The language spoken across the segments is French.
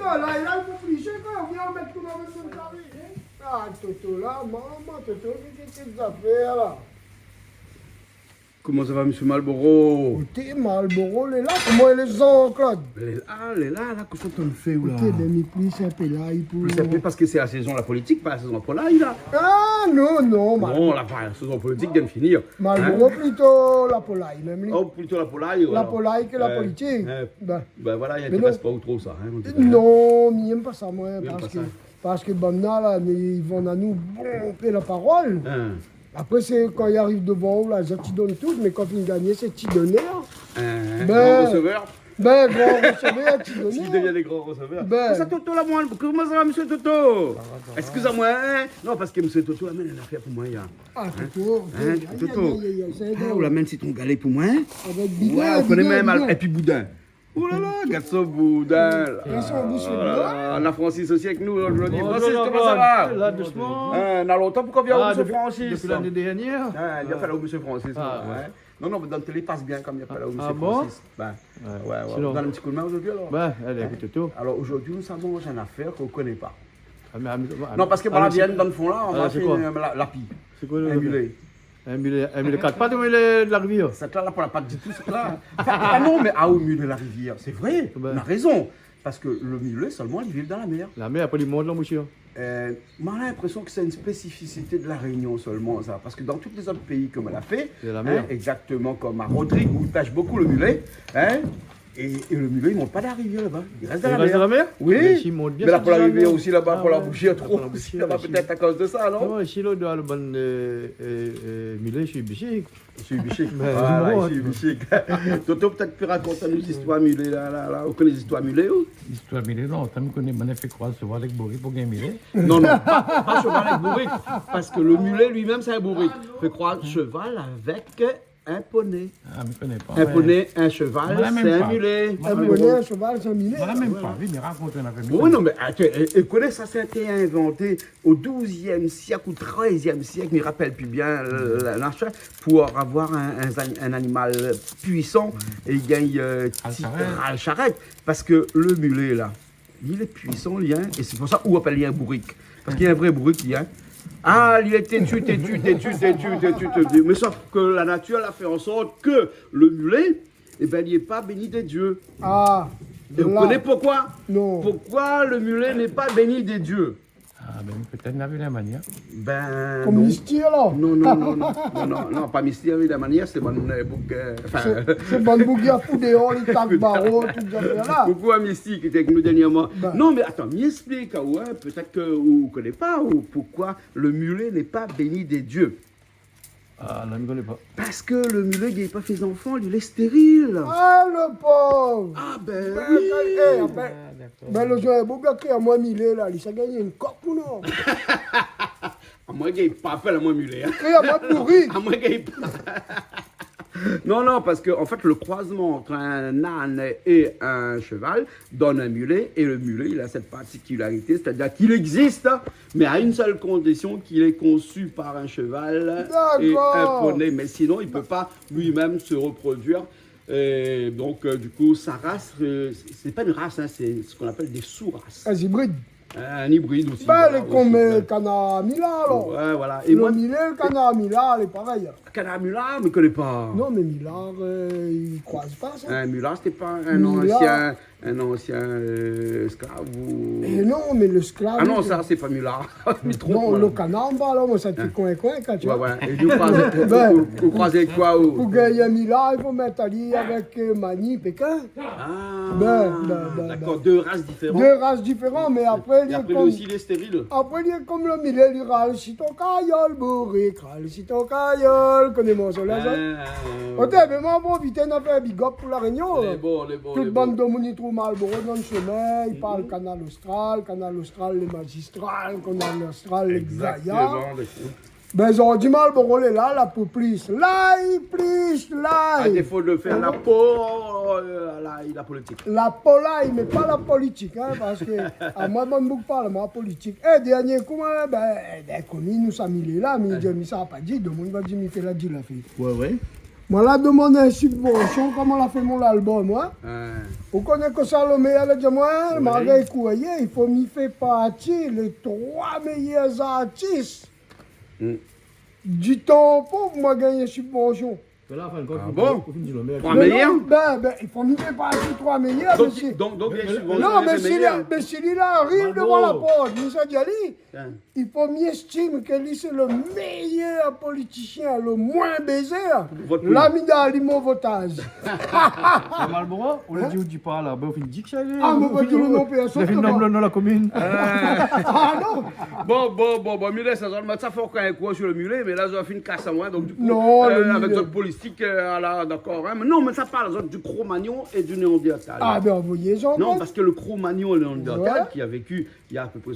là, il a pour plicher quand on vient mettre tout dans le même carré. Ah, Toto là, maman, Toto, qu'est-ce que tu as fait là? Comment ça va, monsieur Malboro? Écoutez, Malboro, il est là, comment il est là, Claude? Elle est là, qu'est-ce qu'on fait là? Écoutez, ben, plus un peu là, il pour... Plus un peu parce que c'est la saison de la politique, pas la saison de la polaille là. Ah, non, non, Non, la saison politique vient de finir. Malboro, plutôt la polaille, même. Oh, plutôt la polaille. La polaille que la politique. Ben voilà, il Mais n'intéresse non. pas trop ça. Hein, Non, mais j'aime pas ça, moi, Il aime pas ça. parce que maintenant, là, ils vont à nous bomber la parole. Hein, Après, c'est quand ils arrivent devant, là, ils te donnent tout, mais quand ils gagnent, c'est t'y donner. grand receveur. Ben, grand receveur, t'y donner. S'ils deviennent des grands receveurs. Ben. Ça, Toto là, moi, comment ça va, monsieur Toto? Excusez-moi, hein? Non, parce que monsieur Toto amène une affaire pour moi, il y a. Ah, Toto. Hein, Toto. Ah, on l'amène c'est ton galet pour moi, hein? Avec Bidon. Ouais, on connaît même. Et puis Boudin. Oh là là, garçon Boudin. Garçon, vous, c'est On a Francis aussi avec nous aujourd'hui. Francis, comment ça va? Là, doucement. On a longtemps pour qu'on vienne au monsieur Francis. Depuis l'année dernière. Il a fallu au monsieur Francis. Ah, ouais. Non, non, dans le télé passe bien comme il a fallu au monsieur Ah bon? Francis. Ben, ouais. Sinon- On donne un petit coup de main aujourd'hui alors. Ben, allez, écoute tout. Alors aujourd'hui, nous avons une affaire qu'on ne connaît pas. Ah, Non, parce que par la Vienne, dans le fond là, on Ah, va c'est faire quoi? la pie. C'est quoi Un mulet. Un mulet 4 pattes ou un mulet de la rivière? Cette là, pour la patte du tout, cette là. Ah non, mais au milieu de la rivière, c'est vrai, Ben. on a raison. Parce que le mulet, seulement, il vit dans la mer. La mer, après, il monte là, mon chien. Moi, j'ai l'impression que c'est une spécificité de la Réunion seulement, ça. Parce que dans tous les autres pays, comme elle a fait, C'est la mer. exactement comme à Rodrigue, où il pêche beaucoup le mulet, hein, et le mulet, il ne monte pas dans la rivière là-bas. Il reste dans Il la reste mer. dans la mer? Oui, Mais s'il monte bien, mais là, c'est pour la déjà rivière bien. aussi là-bas, Ah pour la ouais. boucher trop, Pour la aussi, boucher, là-bas, aussi. peut-être à cause de ça, non? Non, ici, là, dans le bon mulet, je suis biché. Je suis bichique. Ben, Voilà, dis-moi, je suis tu bichique. Toto, peut-être tu raconter nous histoires mulets là. Vous connaissez les histoires mulets ou? L'histoire Millet, non, tu me connais, je fait croire se voir avec Boris pour gagner Millet. Non, non, pas cheval avec bourrique. Parce que le mulet lui-même, c'est un bourrique. Fait croire cheval avec un poney. Ah, je ne connais pas. Un poney, un cheval, Voilà, même c'est un pas. mulet. Un bonnet, un cheval, c'est un mulet. Voilà, même pas. Oui, mais raconte un affaire. Oui, non, mais attends, et connais, ça c'était inventé au XIIe siècle ou XIIIe siècle, je ne me rappelle plus bien l'achat, pour avoir un animal puissant et il gagne à charrette. Parce que le mulet, là, il est puissant, il y a, et c'est pour ça qu'on appelle il y a un bourrique. Parce qu'il y a un vrai bourrique, il y a. Ah, il est têtu. Mais sauf que la nature elle a fait en sorte que le mulet, eh ben, il n'est pas béni des dieux. Ah. Et vous là. connaissez pourquoi? Non. Pourquoi le mulet n'est pas béni des dieux? Ah, ben peut-être n'a vu la manière. Ben. Comme non. mystère, là. Non, pas mystère de la manière, c'est mon bouc. C'est bon bougie à fou dehors, les tacs barreaux, tout ça là. Beaucoup à mystique qui était avec nous dernièrement. Ben. Non, mais attends, m'explique, ouais, peut-être que vous ne connaissez pas ou pourquoi le mulet n'est pas béni des dieux. Ah, là, je ne connais pas. Parce que le mulet, il n'a pas fait enfant, il est stérile. Ah, le pauvre. Ah, ben Ben, oui. ben, le jour, beau gars qui a moins millé, là, il s'est gagné une coque ou non? À moins qu'il n'ait pas fait la moins mulet. Hein. Il a pas pourri. À moins qu'il n'ait pas. Non, parce que en fait, le croisement entre un âne et un cheval donne un mulet, et le mulet, il a cette particularité, c'est-à-dire qu'il existe, mais à une seule condition, qu'il est conçu par un cheval et un poney, mais sinon, il ne peut pas lui-même se reproduire. Et donc, du coup, sa race, c'est pas une race, hein, c'est ce qu'on appelle des sous-races. Un hybride. Un hybride aussi. Ben, voilà, elle est comme aussi, le canard Mila, alors. Ouais, voilà. Et Le moi, Millet, le canard Mila, elle est pareille. Canard Mulard, je ne connais pas. Non, mais Mila, il croise pas ça. Un Mulard, c'était pas Mulard. un ancien esclave ou... Et non, mais le esclave. Ah non, ça, c'est pas Mulard. Je me trompe, Non, moi. le canard, bah, là, moi, ça te fait coin-coin quand tu Ouais, vois. ouais. Et vous croisez, Ben. vous croisez quoi Pour ou... gagner Mila, il faut mettre allié avec Mani, Pékin. Ah, Ben. d'accord, deux races différentes. Deux races différentes, mais après, il Et est après, comme... aussi, il est stérile. Après, il est comme le Millet, il râle si ton caillol, bourrique, râle si ton caillol. Connais-moi ça, là, ça. Ok, mais moi, bon, vite, on a fait un big up pour la Réunion. Les bons, les bons, les Toute bons. bande de monitrou Malboro dans le chemin, ils parlent canal austral, les magistrales, canal austral, les Gaïas. Exactement, d'accord. Ben, ils ont dit Malboro, est là, la pour plus. Là, À défaut de faire la peau, la politique. La polaille, mais pas la politique, hein, parce que à moi, bon, beaucoup parle, moi, politique. Et dernier coup, ben, comme il nous a mis là, mais il dit, mais ça n'a pas dit, donc on va dire, mais il fait la dit, la fille. Ouais. Moi, là, demandé une subvention, comme on a fait mon album, moi. Vous connaissez que Salomé, elle a dit, moi, malgré courrier, il faut m'y faire partie les 3 meilleurs artistes du temps pour moi gagner une subvention. Là, enfin, Ah bon? 3 Mais meilleurs? non, ben, il faut m'y faire partie 3 meilleurs. Donc, mais si- donc, il y a une subvention non, des mais s'il meilleurs. arrive devant la Bravo. porte, Moussa Diali, Hein. il faut m'estimer que lui, c'est le meilleur politicien, le moins baiser. Votre pays. L'ami d'Alimo Votage. À Marlborough, on l'a dit où tu parles là. Ben, on fait une dick, ça. Ah, mais pas dire le nom, personne. On fait une nom dans la commune. Ah non. Bon, mulet, ça doit mettre ça fort quand il court sur le mulet, mais là, ça fait une casse à moi, donc du coup, Non, le avec mulet. notre politique, là, d'accord, hein. Mais non, mais ça parle du Cro-Magnon et du néandertal. Ah, ben, envoyez Jean. Non, parce que le Cro-Magnon et le néandertal, Ouais. qui a vécu il y a à peu près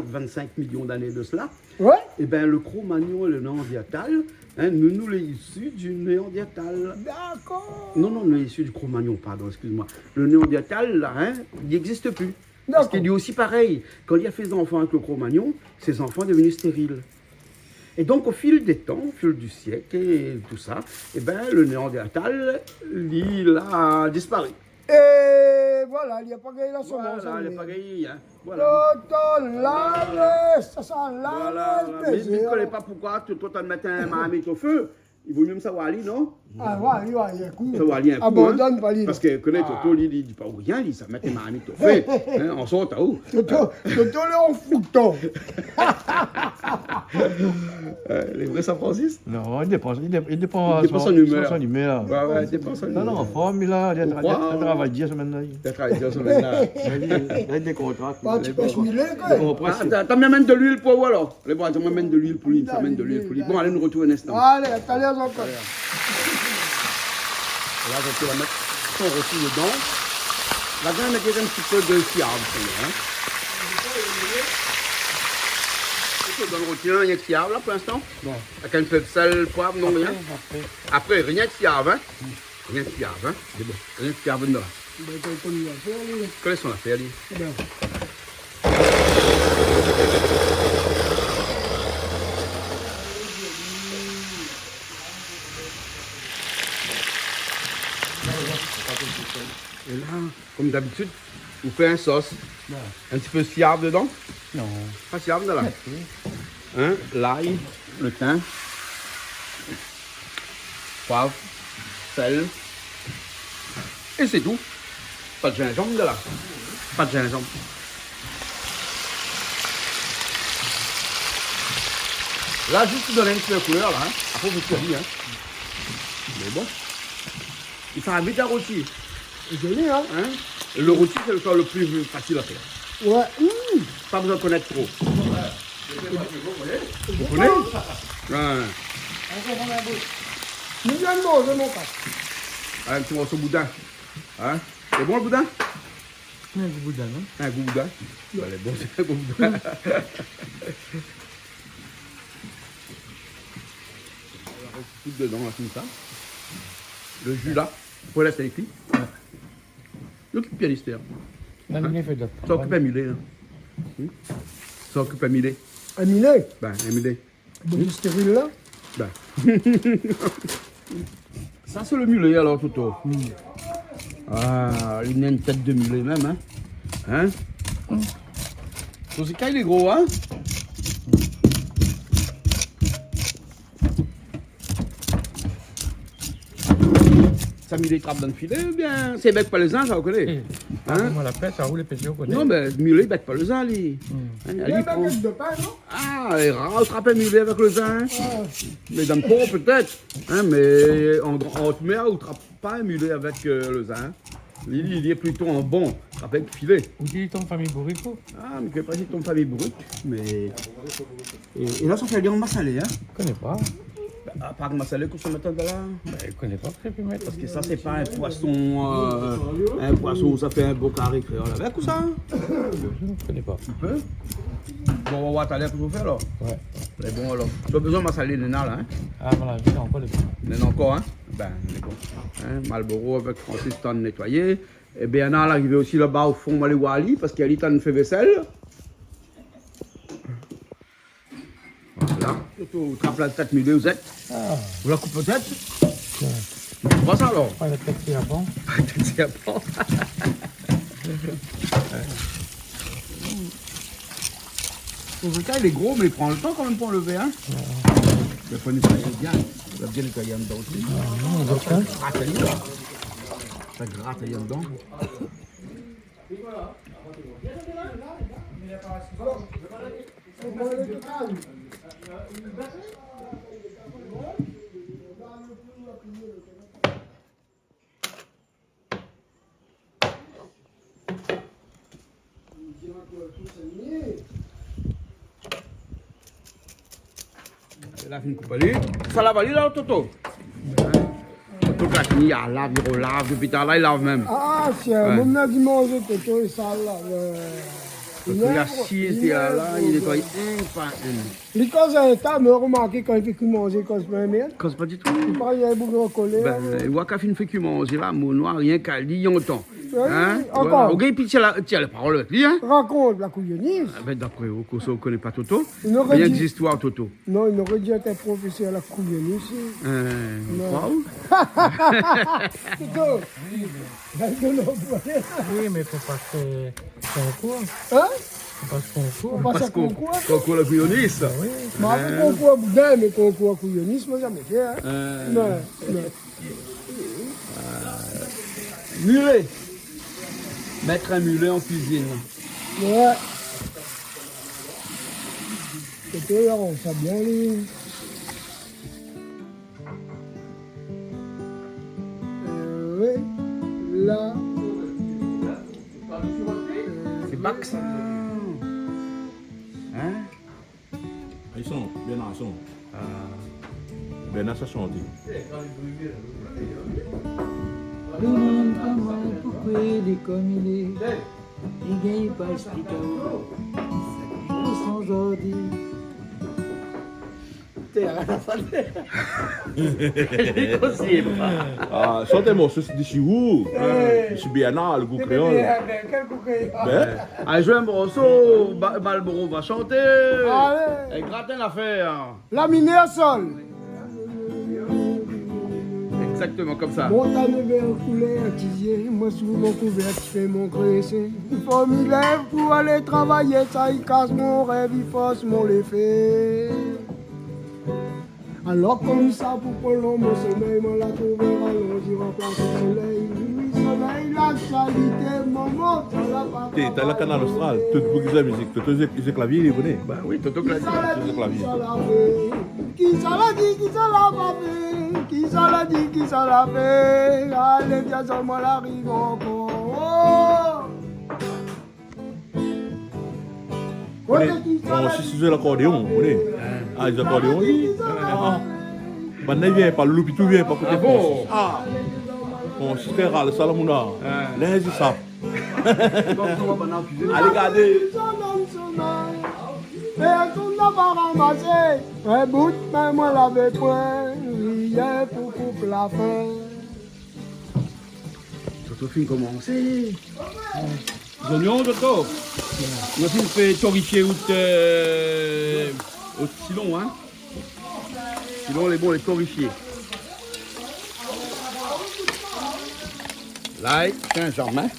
25 millions d'années de cela, Ouais. et bien le Cro-Magnon et le néandertal, hein, nous les issus du néandertal. D'accord. Non, nous les issus du Cro-Magnon, pardon, excuse-moi. Le néandertal, là, hein, il n'existe plus. Parce D'accord. qu'il est aussi pareil. Quand il a fait des enfants avec le Cro-Magnon, ses enfants sont devenus stériles. Et donc, au fil des temps, au fil du siècle et tout ça, eh ben, le néandertal, il a disparu. Et voilà, il n'y a pas gagné la semence. Voilà, il n'est pas hein. gagné. Hein. Voilà. Ça sent Voilà. la Mais je ne connais pas pourquoi toi, tu mettre un marmite au feu. Il vaut mieux me savoir aller, non? Ah, ouais, il y a un coup. Ça va aller un coup. Abandonne pas l'idée. Parce que connaît Toto, il dit pas rien, il ça met un marmite au feu. Hein, on sort à où? Toto, le en fouton. Les vrais San Francis? Non, il dépend son humeur. son humeur. Ouais, c'est pas ça. Non, non, en forme, il a Pourquoi? travaillé 10 semaines là. T'as travaillé cette semaine-là. Il a des contrats. Bah, tu peux cheminer, quoi. T'as même de l'huile pour où alors? Les bois, tu m'amènes de l'huile pour lui, tu m'amènes de l'huile pour lui. Bon, allez, nous retrouver un instant. Allez, t'as l'air encore. Là, je vais mettre son rôti dedans. La viande met un petit peu de fiable, hein. Dans le rôti, il y a de fiable là pour l'instant? Non. Avec un peu de sel, poivre, non rien? Après, rien de fiable, hein? Rien de fiable, hein? C'est bon. Rien de fiable dedans. Ben, t'as pas mis à faire, lui. Quelles sont l'affaire, lui? Ben, Et là, comme d'habitude, vous faites un sauce. Un petit peu de fiable dedans? Non. Pas de fiable dedans là. Hein? L'ail, le thym, poivre, sel. Et c'est tout. Pas de gingembre dedans là. Pas de gingembre. Là, juste donner un petit peu de couleur là. Hein? Après, vous servez. Hein? Mais bon. Il fera vite un rôti. c'est joli, hein. Hein? Le rôti, c'est le choix le plus facile à faire. Ouais. Pas besoin de connaître trop. Vous connaissez? Ouais. Nous viens de manger, mon père. Un petit morceau de boudin. Hein? C'est bon le boudin? Un goût boudin, non? Un goût boudin? Ouais, elle est bon, c'est un goût boudin. Tout dedans, là, comme ça. Le jus là, pour la laisser cuit. Le cuit pianiste, là. Non, il fait de Ça occupe un mulet, là. Ça occupe un mulet. Un milet. Ben, un mulet. Bon, stérile, là. Ben. Ça, c'est le mulet, alors, Toto. Ah, il a une tête de mulet, même, hein? Hein? C'est quand il est gros, hein? Ça mulet trappe dans le filet, ou bien c'est bec pas les uns, ça, on connaît. Hein? Comment la pêche, ça roule les pêches, on connaît. Non, mais mulet bec pas les uns, lui. Hein, Il y a lui, un il prend- baguette de pain, non? Ah, il rattrape un mulet avec le zin. Ah, Mais dans le pont peut-être, hein, mais en haute mer, on ne trappe pas un mulet avec le zin. Il est plutôt en bon, avec filet. Où dit ton famille bourrico? Ah, mais que pas si ton famille brute, mais... Et là, ça fait bien massalé, hein. Je connais pas. À part massalé, qu'on se mette de là. Je connais pas très bien. Parce que ça, c'est pas un poisson où ça fait un beau carré créole avec ou ça? Je ne connais pas. Tu peux? Bon, on va voir, t'as l'air toujours fait alors. Ouais. Mais bon alors, tu as besoin de massalé, Néna, là, hein. Ah, voilà, j'ai encore les bons. Il y en a encore, hein? Ben, il est bon. Hein? Marlboro avec Francis Tan nettoyé. Et bien, il y en a l'arrivée aussi là-bas au fond, aller voir Ali, parce qu'il y a Ali Tan fait vaisselle. Voilà. Toto, trappe la tête mulet, vous êtes. Ah, Vous la coupez peut-être. Tu vois ça alors? Pas la tête qui avant. C'est après. Ton vegetal, il est gros, mais il prend le temps quand même pour lever, hein. Il faut nettoyer bien. Il va bien nettoyer en dedans aussi. Ça gratte à l'île. Ça gratte à l'île dedans. Là, une coupe à lui. Ça lave à lui, là, Toto. Toto, quand il lave, il relave. Depuis tard, là, il lave même. Ah, tiens, mon a dit manger Toto et ça là. Toto, il a 6 là, il nettoie un par un. Les causes à l'état, me remarqué quand il fait que manger cause pas bien. Cause pas du tout. Il parle, il y a beaucoup de collés. Ben, il voit qu'à fin fait qu'il mange, il va, mon noir, rien qu'à lui, il entend. Hein? Encore. Voilà. Ok, puis tiens la parole, lui, hein? Raconte la couillonnise. Ah ben, d'après vous, qu'on ne connaît pas Toto. Il aurait Rien dit- d'histoire, Toto. Non, il aurait dû être professeur à la couillonnise. Wow. Toto, de l'employé. Oui, mais faut pas faire concours. Hein? Faut pas faire concours. On passe à concours. Coco la couillonniste. Mais après concours à boudin, mais concours à couillonniste, moi jamais fait. Hein? Non, non. Mulet. Mettre un mulet en cuisine. Ouais. Toto, là, on sait bien les. Oui, là. C'est Max. Hein? Ils sont bien en son. Ben, ça chante. Le monde comment pourquoi il est comme il est. Il gagne pas expliquer où son Jordi. Ah, chantez-moi d'ici où? D'ici bien, le goût créole. Quel coup Ben, Allez, jouer un morceau, Balboro va chanter. Allez. Et gratin l'affaire. Laminé au sol. Exactement comme ça. Montagne vers couler à Tizier, moi sous mon couvert qui fait mon cressé. Il faut m'y lève pour aller travailler, ça il casse mon rêve, il force mon l'effet. Alors comme ça pour prolonger mon sommeil, moi la trouver allons, j'y remplace le soleil. Oui, soleil, la qualité, maman, ça l'a pas. t'as le canal austral, tout le monde qui la musique, tout le clavier, il est venu. Bah oui, Toto Classique. Qui ça l'a dit, qui ça l'a pas fait, qui ça l'a dit, qui ça l'a fait, allez viens sur moi la rive encore. On si c'est l'accordéon, vous voyez. Ah, les accordéons, oui. Maintenant, il vient pas, le loupitou vient pas côté Ah bon? France. Ah, bon, c'est très rare, le salamouna. Les ils savent. Allez, regardez. Et tout n'a pas ramassé, un bout de moi l'avais point, hier pour couper la fin. Toto fin commencer. Les oignons, Toto. Moi, je fais torréfier au silon, hein. Silon, les bons, les torréfier. Là, tiens, j'en mets.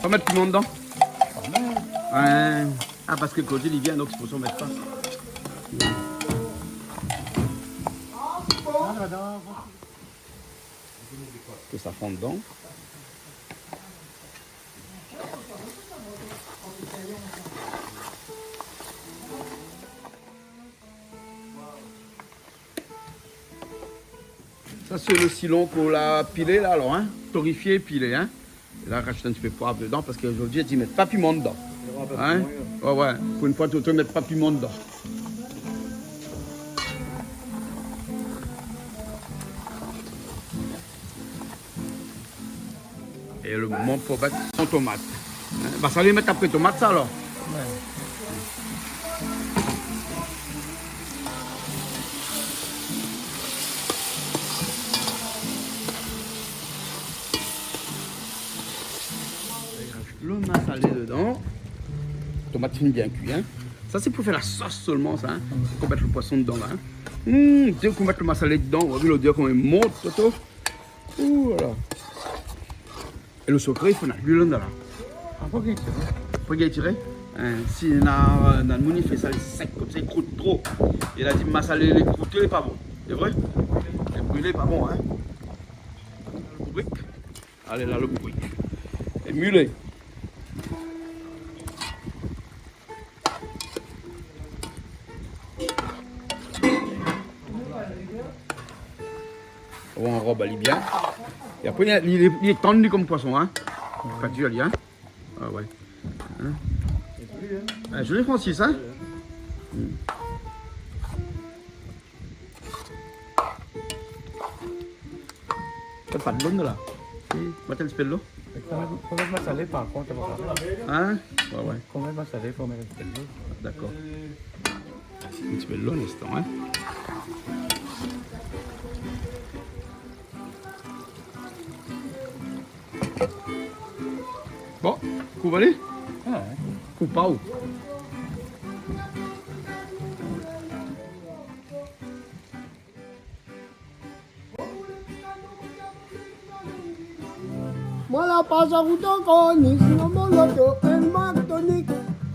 Pas mettre piment dedans. Ouais. Ah, parce que le côté, il vient, donc il faut s'en mettre pas. Que ça fond dedans. Ça c'est le silon qu'on l'a pilé là alors, hein, torréfié, pilé, hein. Et là, racheter un petit peu de poivre dedans parce qu'aujourd'hui, ils mettent pas piment dedans. Hein? Ouais, ouais, pour une fois, tu ne mets pas piment dedans. Et le moment pour mettre sans tomate. Hein? Bah, ça les mettre après tomate, ça alors. Le main salé dedans. Tomate fine bien cuite, hein. Ça, c'est pour faire la sauce seulement, ça. Hein. Qu'on mette le poisson dedans, là. Hein. Dès qu'on met le massalé dedans, on va voir l'odeur quand il monte, Toto. Ouh, voilà. Et le secret, il faut une l'huile là. Faut qu'il tire. Faut qu'il tire. Si dans le monde, il fait ça sec, comme ça, il croûte trop. Il a dit massalé, les croûtés, il n'est pas bon. C'est vrai? Les brûlés, pas bon, hein. Le bourrique. Allez, là, le bourrique. Et mulet. On enrobe Ali bien. Et après, il est tendu comme poisson, hein. Quand tu Ali, hein. Ah ouais. Hein? Je l'ai Francis, hein. T'as pas de l'eau là. Maintenant, tu fais de l'eau. Faut mettre ma salée par contre. Hein? Ouais, ouais. Faut mettre ma salée, faut mettre un petit peu d'eau. D'accord. Un petit peu de l'eau, l'instant, hein. Bon, coupe aller? Ah, ouais. Coupe pas où? Moi la passe à route encore, ni si on m'en l'auto, un manque tonique,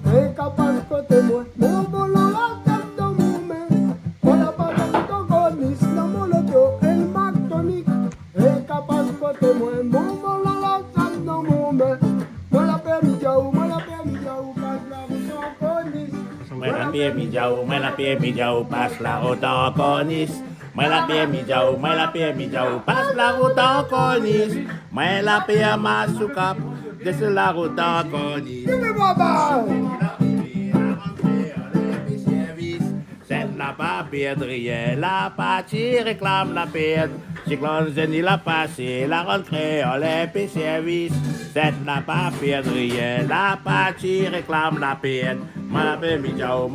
et capable côté moi, mon volant la tête dans mon main. Moi la passe à route encore, ni si on m'en l'auto, un manque tonique, et capable côté moi, mon volant la tête dans mon main. Moi la permis jaou, passe la route encore, ni. Moi la permis jaou, passe la route en corniche. Moi la permis jaou, passe la route en corniche. Moi la permis ma soukap, descends la route en corniche. Dis-moi papa! C'est la papierderie, la partie réclame la perte. Cyclone Zeni la passé, la rentrée en les service. C'est la papierderie, la partie réclame la perte. Moi la permis jaou,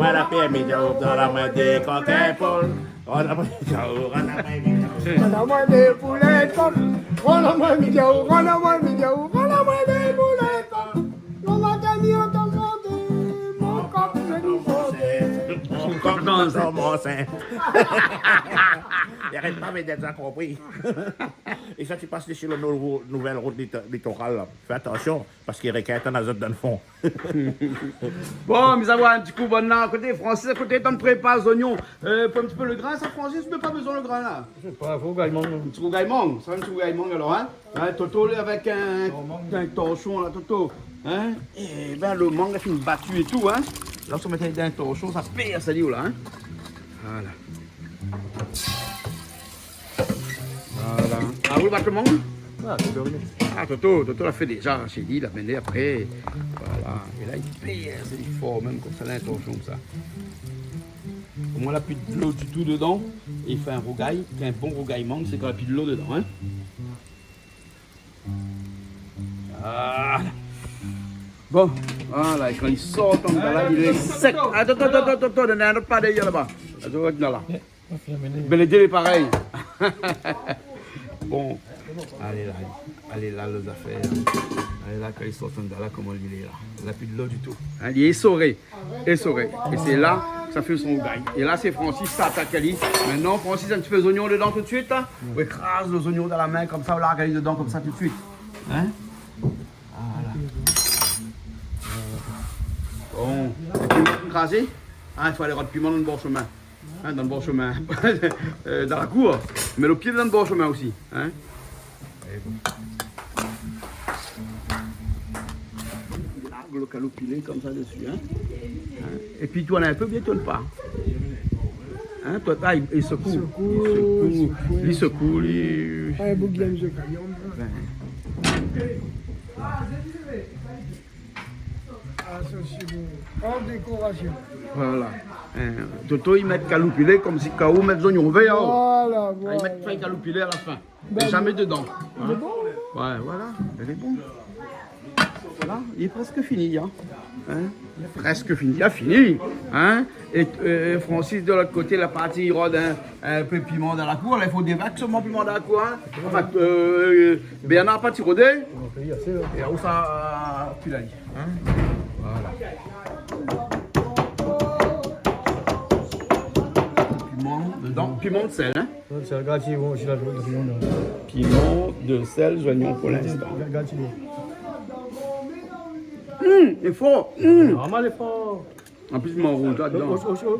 dans la main des coquins poules. On a pris jaou, Rends-moi des poulettes, rends-moi des jaou, rends-moi des poulettes. On va gagner en tant que mon coq se nous sauter. Mon coq dans son sein. Il n'arrête pas d'être incompris. Et ça, tu passes sur la nouvelle route littorale. Fais attention, parce qu'il requête un azote dans le fond. Bon, mais avoir un petit coup bon là, à côté Francis, à côté, t'en prépares les oignons. Pour un petit peu le grain, ça Francis, tu n'as pas besoin le grain là. Je sais pas, faut gaillement. Un petit coup gaillement, ça va un petit coup gaillement alors, hein. Toto avec un torchon là, Toto. Hein. Et ben le mangue a fait une battue et tout, hein. Là, si on mettait un torchon, ça perd, ça dit où là, hein. Voilà. Voilà. Ah, vous le battez le mangue? Ah, c'est bien. Ah, Toto l'a fait déjà, j'ai dit, il l'a mené après. Voilà. Et là, il perd, c'est fort, même comme ça, là, un torchon comme ça. Au moins, il n'y a plus de l'eau du tout dedans. Et il fait un rougail. Un bon rougail mangue, c'est quand il n'y a plus de l'eau dedans. Hein. Voilà. Bon, voilà, et quand il sort comme ça, là, il est sec. Attends, il n'y en a pas d'ailleurs là-bas. Attends, là. Belédé est pareil. Bon, allez là, les affaires. Allez là, quand ils sortent de là, comment il est là. Il n'a plus de l'eau du tout. Hein, il est essoré. Et c'est là que ça fait son gagne. Et là, c'est Francis, ça attaque Ali. Maintenant, Francis, un petit peu d'oignons dedans tout de suite. Hein. On écrase les oignons dans la main, comme ça, on la regarde dedans, comme ça, tout de suite. Hein? Voilà. Bon, écrasé. Ah, il faut aller rendre piment dans le bon chemin. Hein, dans le bon chemin. Dans la cour. Mais le pied dans le bon chemin aussi. Hein. Le calopilé comme ça dessus. Hein. Et puis tu en as un peu, bien tu ne pas. Hein, toi, ah, il secoue. Il secoue. Un bout de laine de camion. Ah, ça c'est bon. En décoration. Voilà. Toto, ils mettent calopilé comme si K.O. met des oignons verts. Voilà, Ils mettent fin calopilé à la fin. Mais jamais dedans. Hein. Ouais, voilà. Elle est bonne. Voilà, il est presque fini. Hein. Presque fini. Il a fini. Hein. Et Francis, de l'autre côté, la partie, il rôde un peu de piment dans la cour. Là, il faut des maximum piment dans la cour. Hein. Enfin, Bernard n'a pas tiré rodé. Et où ça, tu l'as dit. Hein. Voilà. dedans. Piment de sel, hein. C'est un gratier, bon, je suis là, Piment de sel, oignon pour l'instant. gratier. Il est fort. Vraiment, il est fort. En plus, il m'en rouge là-dedans.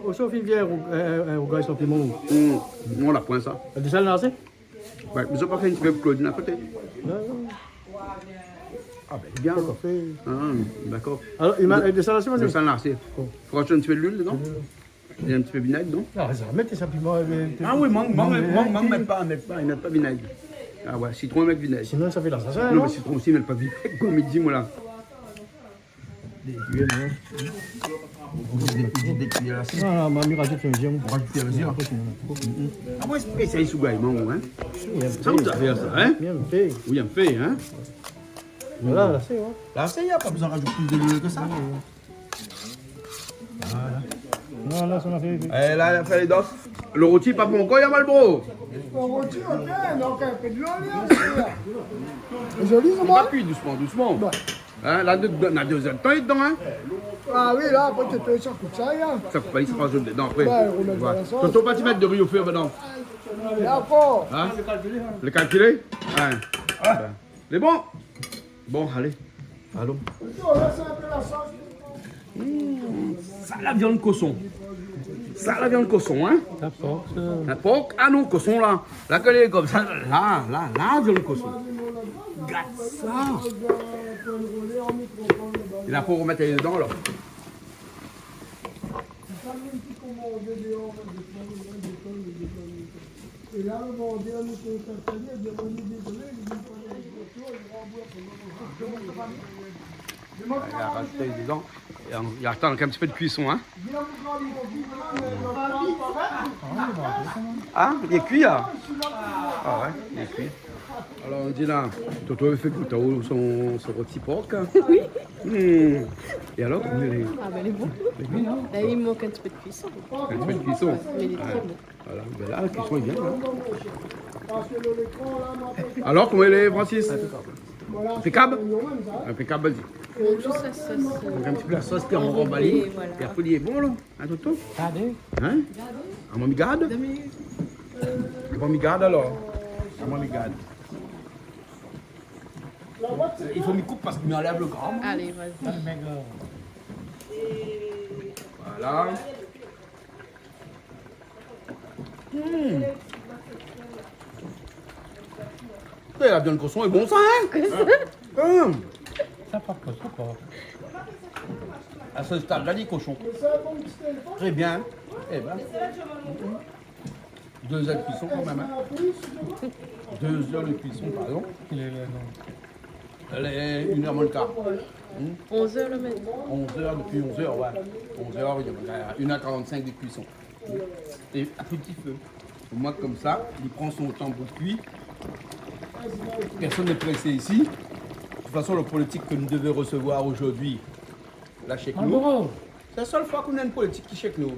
Au chauffe, il vient au gars, son piment. On la pointe ça. Du sel lancé? Ouais, mais j'ai pas fait une petite Claudine à côté. Ah ben bien. D'accord. Alors, il m'a des salations, Le sel lancé. Faut rajouter un petit peu d'huile dedans. Et un petit peu de vinaigre dedans. Ah, ça va mettre ça piment. Ah oui, manque pas, il met pas vinaigre. Ah ouais, citron avec vinaigre. Sinon, ça fait la salsa. Non, mais citron aussi, il met pas vinaigre. Comme il dit, moi là. Des cuillères, Des cuillères là. non. Ah, mamie rajoute un gemme. Rajouter le zire. Ah ouais, spécial sous gaïman, hein. Ça vous a fait ça, hein. Bien fait. Oui, il me fait, hein. Voilà, là, c'est, ouais. Là, ça y a pas besoin de rajouter plus de l'huile que ça. Non, là, ça m'a fait. Eh, là, il a fait les doses. Le rôti, pas bon, encore, il y a Malboro. On retire, ok, donc un peu de l'eau, là. C'est joli, ça, On moi? appuie doucement. Hein, là, on a 2 heures de temps dedans, hein. Ah oui, là, après, tu ça coûte ça, là. Ça coupe pas, il se rajoute dedans après. Ouais, on met dans la sauce. Tonton, pas tu mettre de riz au fur maintenant. D'accord. Hein? Le calculer? Hein? C'est bon? Bon, allez. Allô? On laisse un peu la sauce. Ça, la viande cochon. Ça, la viande cochon, hein? Ça porte. Un porc? Ah non, cochon là. Là, quand il est comme ça, là, viande cochon. Regarde ça. Il a pour remettre les dedans, là. Et là, le vendeur nous fait s'installer, il dit, on est désolé, il dit, on est voiture, il rembourse. Il a rajouté dedans. Il attend un petit peu de cuisson, hein? Ah, il est cuit, là? Ah ouais, il est cuit. Alors, on dit là, Toto avait fait goûter son rôti porc. Oui. Et alors, comment il est? Ah ben il est bon. Là, il manque un petit peu de cuisson. Un petit peu de cuisson. Mais il est très bon. Voilà, ben là, la cuisson est bien. Hein? Alors, comment il est, Francis? Impeccable? Impeccable, vas-y. Juste la sauce. Donc, un petit peu la sauce, puis on remballe. Et voilà. Et après, il est bon, là? Hein, Toto? Allez. Hein? À mon garde? À mon garde, alors? À mon garde. Il faut m'y couper parce qu'il m'enlève le gramme. Allez, vas-y. Voilà. Et la viande cochon est bon ça, hein? Ça porte, ça porte. À ce stade-là, dit cochon. Très bien. Eh ben. 2 heures de cuisson quand même. Hein? 2 heures de cuisson, pardon. Elle est 1 heure moins le quart. 11h le matin. 11 heures, depuis 11 heures, ouais. 11 heures, il y a 1h45 de cuisson. Et à petit feu. Au moins comme ça, il prend son temps pour cuire. Personne n'est pressé ici. De toute façon, le politique que nous devons recevoir aujourd'hui, là chez nous, c'est la seule fois qu'on a une politique qui chez nous. Vous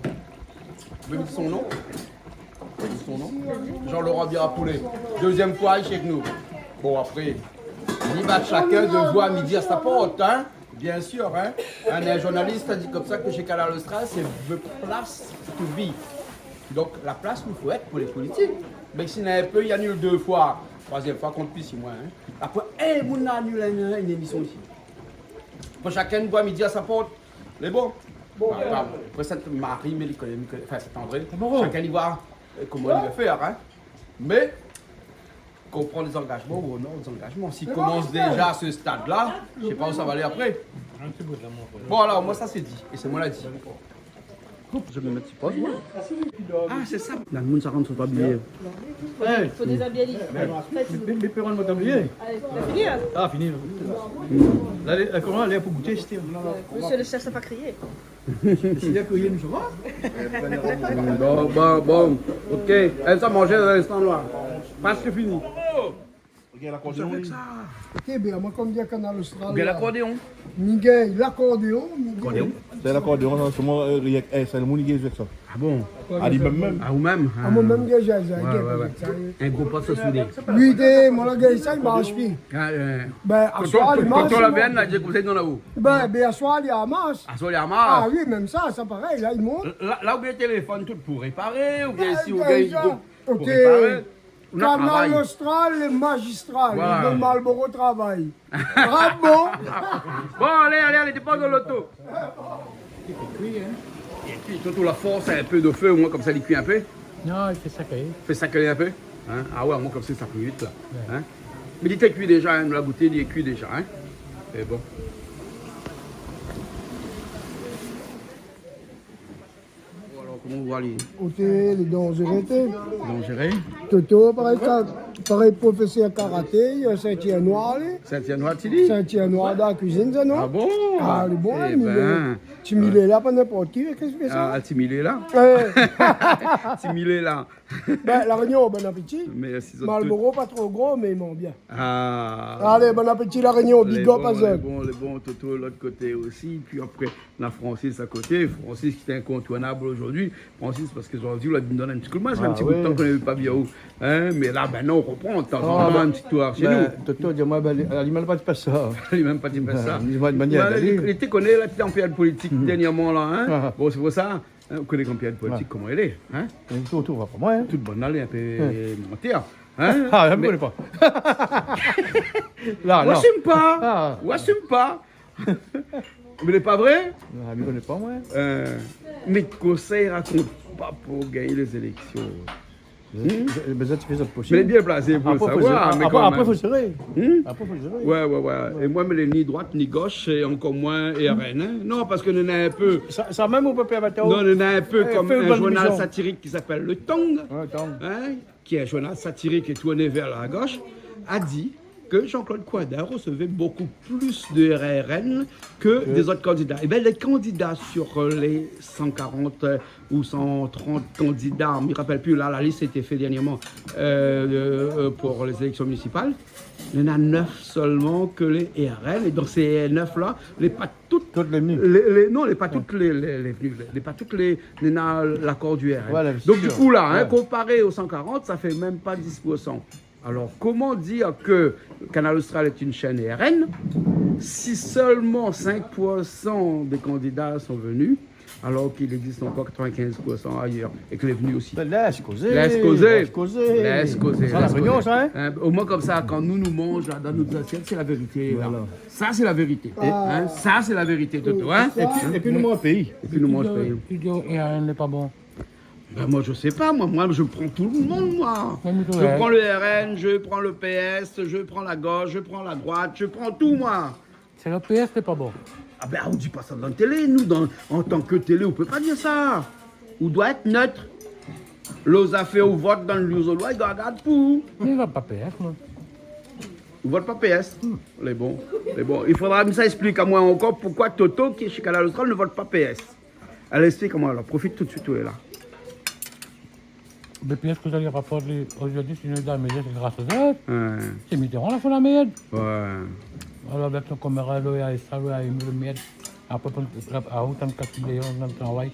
pouvez me dire son nom? Vous pouvez dire son nom? Jean-Laurent Birapoulet. 2e fois, il chez nous. Bon, après, il va chacun de voir midi à sa porte, hein? Bien sûr, hein? Un journaliste a dit comme ça que chez Canal Austral, c'est the place to be. Donc, la place, il faut être pour les politiques. Mais s'il n'y a peu, il annule 2 fois. 3e fois, compte plus 6 mois. Hein? Après, on annule une émission aussi. Pour chacun voit midi à sa porte. Les bons. Après, Sainte-Marie, mais enfin, Saint-André. Chacun y voit comment il va faire. Hein? Mais, qu'on prend des engagements ou non des engagements. S'il commence déjà à ce stade-là, je ne sais pas où ça va aller après. Bon, alors, moi, ça c'est dit. Et c'est moi l'a dit. Je vais me mettre sur pause, moi. Ah, c'est ça. La monde, ça rentre sur le tablier. Il faut déshabiller l'île. Mais perron de mon tablier. Allez, t'as fini là? Ah, fini. Là, comment elle est pour goûter, c'était. Monsieur le chef, ça pas crié. C'est là qu'il y a une chose. Bon. Ok. Elle s'est mangée dans l'instant là. Presque fini. Regarde l'accordéon. Ok, bien, moi, comme dit à Canal Austral. Bien l'accordéon. Miguel, l'accordéon. Accordéon. C'est l'accordéon, c'est moi, c'est le monde qui joue avec ça. Ah bon? Ah, il même. Ah, ou même? Ah, moi, même que j'ai Ouais, ouais. Un gros poste soudé. lui, moi, là, ça, il marche plus. Ben, à soir, il marche. Quand on la vienne, là, j'ai conseillé dans la haut. Ben, à soir, il marche. À soir, il y a Ah marre. oui, même ça pareil, là, il monte. Là, où bien le téléphone, tout pour réparer, ou bien Ah, si, ou ben, bien ça. pour Ok. réparer. On a Canal travail. Austral et magistral. Voilà. Le Marlboro travail. Bravo. Bon, allez, dépend de l'auto. Il cuit, surtout la force, un peu de feu, au moins comme ça, il cuit un peu. Non, il fait ça quand même. Fait ça cuire un peu. Hein? Ah ouais, moi comme ça cuit vite là. Hein? Mais il était cuit déjà, hein, nous l'a goûté, il est cuit déjà. Hein? Et bon. Bon, alors, comment on voit les Côté les dangereuses. dangereux? Toto, pareil, professeur karaté, il y a un ceinture noir, là. Saint-Yann noir, tu dis? Ceinture noire dans la cuisine, ça, non? Ah bon? Ah, le bon, Eh il ben. tu m'y là pour n'importe qui, qu'est-ce que tu fais ça? Ah, Timilé là? Timilé là. Ben, la réunion, bon appétit. Mais si ça Marlboro, pas trop gros, mais ils m'ont bien. Ah. Allez, bon appétit, la réunion, Les big up bons, à les ça. bons, les bons Toto de l'autre côté aussi. Puis après, la Francis à côté. Francis qui est incontournable aujourd'hui. Francis, parce qu'aujourd'hui, on lui donne un petit coup de main. Ça fait un petit bout de temps qu'on n'avait pas vu où. Hein? Mais là, ben non, on reprend de temps en temps un petit tour chez nous. Toto, dis-moi, l'animal pas de pas ça. Il n'est même pas dit ça. Dis-moi de manière d'aller. Il était connu, là, en période politique dernièrement, là. Hein? Bon, c'est pour ça. Hein, vous connaissez en période politique comment elle est. Hein? Toto va pas moi, hein. Toute bonne allée, un peu mentir. Hein? Ah, je ne connais pas. Là, On non. assume pas. Ah. On assume pas. Mais n'est pas vrai? Ah, je ne connais pas moi. Mais conseil raconte pas pour gagner les élections. Mais ça, tu fais ça Mais possible. bien placé pour le Après, savoir. Mais quand après, même. faut serrer. Hmm? Après, faut serrer. Ouais. Et moi, mais ni droite ni gauche, et encore moins RN. Hein? Non, parce que nous avons un peu. Ça même, on peut pas mettre Non, nous avons un peu comme fais une un bonne journal mission. satirique qui s'appelle Le Tong, Ouais, attends. hein, qui est un journal satirique et tourné vers la gauche, a dit que Jean-Claude Coindin recevait beaucoup plus de RN que des autres candidats. Et bien, les candidats sur les 140 ou 130 candidats, je ne me rappelle plus, là, la liste a été faite dernièrement pour les élections municipales. Il y en a 9 seulement que les RN. Et dans ces 9-là, pas toutes Toutes les venues. pas toutes les venues, pas toutes les l'accord du RN. Voilà, Donc du sûr. coup là, hein, Ouais. comparé aux 140, ça fait même pas 10%. Alors comment dire que Canal Austral est une chaîne RN si seulement 5% des candidats sont venus, alors qu'il existe encore 95% ailleurs et que les venus aussi. Laisse causer. Laisse causer. Laisse causer. Laisse causer. Ça, la laisse réunion, causer. ça, hein? Au moins comme ça, quand nous mangeons là, dans nos assiettes, c'est la vérité. Là. Voilà. Ça, c'est la vérité. Hein? Ça, c'est la vérité, Toto. Hein? Et puis, nous, mon pays. Et puis nous mangeons pas. Tu dis rien n'est pas bon. Ben, moi, je sais pas. Moi, je prends tout le monde, moi. Ouais, mais Je ouais. prends le RN, je prends le PS, je prends la gauche, je prends la droite, je prends tout, moi. C'est le PS, c'est pas bon. Ah ben, on dit pas ça dans la télé. Nous, en tant que télé, on peut pas dire ça. On doit être neutre. L'os a fait au vote dans l'usolois, il regarde pour. Mais il va pas PS, moi. On vote pas PS. Les bons. Il faudra que ça explique à moi encore pourquoi Toto, qui est chez Canal Austral, ne vote pas PS. Elle explique à moi, alors profite tout de suite où elle est là. Le PS que vous allez rapporter aujourd'hui, c'est une dame, c'est grâce aux autres. Ouais. C'est Mitterrand, la fin de la merde. Ouais. Alors, avec son camarade, il y a ça, il y a le merde. Après, à autant de castilles, on travaille.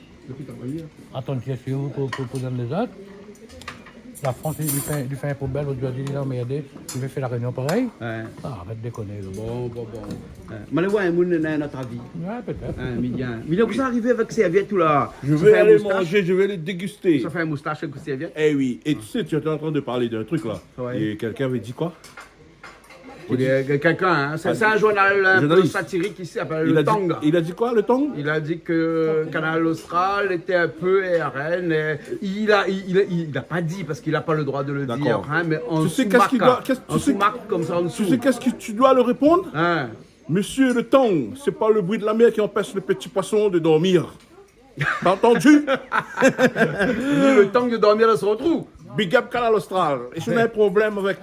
Attends, tu es sûr pour donner les autres. La France, il fait un poubelle, aujourd'hui, il a merdé. Il veut faire la réunion pareil. Ouais. Ah, arrête de déconner. là. Bon. Mais le voir, un monde a notre avis. Ouais, peut-être. Mignon. Mignon, vous arrivez avec serviette tout là. Je Ça vais fait un aller moustache. manger, je vais les déguster. Ça fait un moustache avec serviette. Eh oui, et tu sais, tu étais en train de parler d'un truc là. Ouais. Et quelqu'un avait dit quoi? Il y a quelqu'un, hein. C'est un journal un peu Journaliste. satirique ici, s'appelle Il Le a, dit, Tong. il a dit quoi, le tong? Il a dit que Canal Austral était un peu RN. Et il a pas dit parce qu'il n'a pas le droit de le D'accord. dire, hein, mais en Tu sais qu'est-ce qu'il doit- qu'est-ce- tu en sais- sous-marque comme ça en dessous. Tu sais qu'est-ce que tu dois le répondre? Hein. Monsieur le tong, c'est pas le bruit de la mer qui empêche le petit poisson de dormir. T'as entendu? Le temps de dormir dans son trou. Big up Canal Austral. Et si on a un problème avec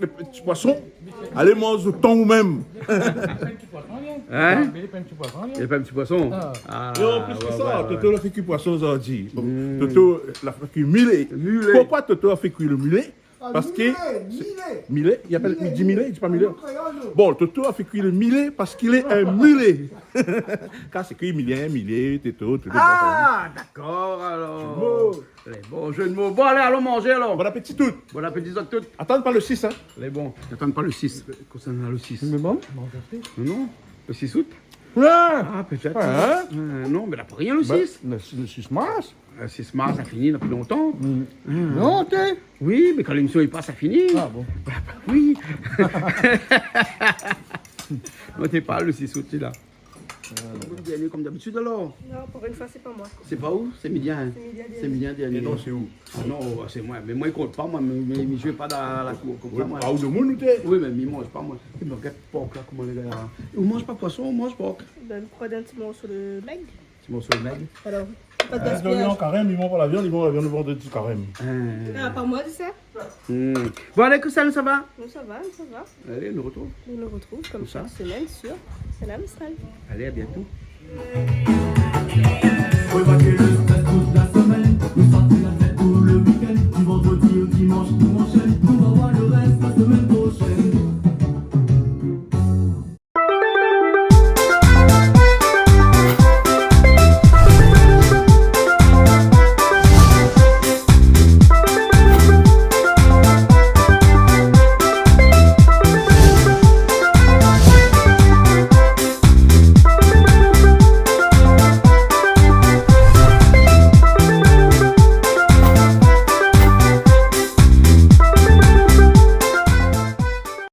le petit poisson, allez manger le thon même. Hein? Mais il est pas un petit poisson, Il n'y a pas un petit poisson. Ah. Et en plus que ça, Toto a fait cuire poisson aujourd'hui. Toto l'a fait cuire mulet. Mulet. Pourquoi Toto a fait cuire le mulet? Parce que. Millet. Mulet? Il dit mulet, il dit pas mulet. Bon, Toto a fait cuire le mulet parce qu'il est un mulet. Quand c'est écrit millier, této, tout le Ah, d'accord, alors. Les bons jeux de mots. Bon, allons manger, alors. Bon appétit tout. Bon appétit à toutes. Attends pas le 6, hein. Les bons. N'attendent pas le 6. Concernant le 6. Mais bon. Non, le 6 août. Ouais. Ah, peut-être. Hein? Non, mais là, pas rien le 6. Le 6 mars. Le 6 mars, ça finit depuis longtemps. Non, t'es. Oui, mais quand l'émission est pas, ça finit. Ah bon. Oui. Non, t'es pas le 6 août, tu es là. Dernier comme d'habitude alors. Non, pour une fois, c'est pas moi. C'est pas où? C'est Médien. C'est Médien dernier. Et non, c'est où? Ah non, c'est moi. Mais moi, il compte pas, moi. Mais je vais pas dans la cour comme ça, moi. Ah, où de monde ou t'es? Oui, mais il mange pas, moi. Il me regarde porc, là, comment les gars. On mange pas poisson, on mange porc. Ben, crois d'un petit morceau de meg. Tu manges sur le mec. Alors, pas de Ils gaspillage. en carême, ils mangent pas la viande, ils mangent la viande le vendredi carême. Ah, pas moi, tu sais. Bon, allez, que ça va? Ça va, ça va. Allez, on nous retrouve. On nous retrouve comme ça. chaque semaine sur Salam Israël. Allez, à bientôt. Revoilà le